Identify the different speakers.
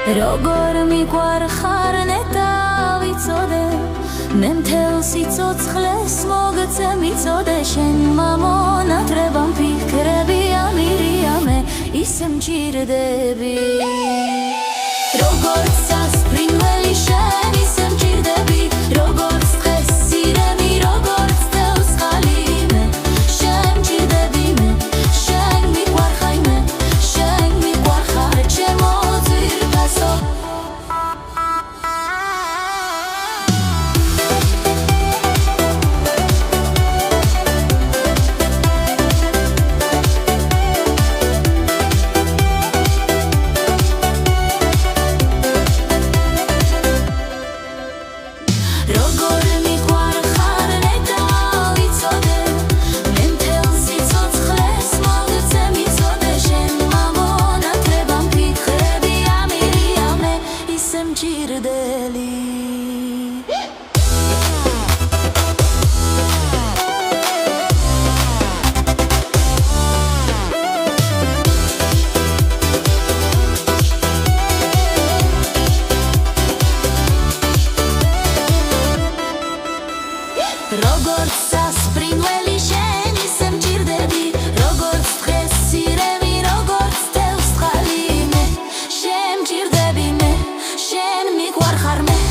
Speaker 1: როგორ მიგვარხარ ნეტავიცოდე მე მთელ სიცოცხლეს მოგწე მიწოდე შენ მამონატრებამ ფიქრები ამირია მე ისე მჭირდები როგორც სასფრინველი შენ ისე მჭირდები როგორც დღეს სირემი როგორც თევს ხალი მე შენ მჭირდები მე შენ მიყვარხარ მე შენ მიყვარხარ ჩემო ძვირფასო როგორ მიყვარხარ ნეტავიცოდე მე მთელ სიცოცხლეს მოგწე მიწოდე შენ მამონატრებამ ფიქრები ამირია მე ისე მჭირდელი როგორც სასფრინველი შენ ისე მჭირდები როგორც დღეს სირემი როგორც თევს ხალი მე შენ მჭირდები მე შენ მიყვარხარ მე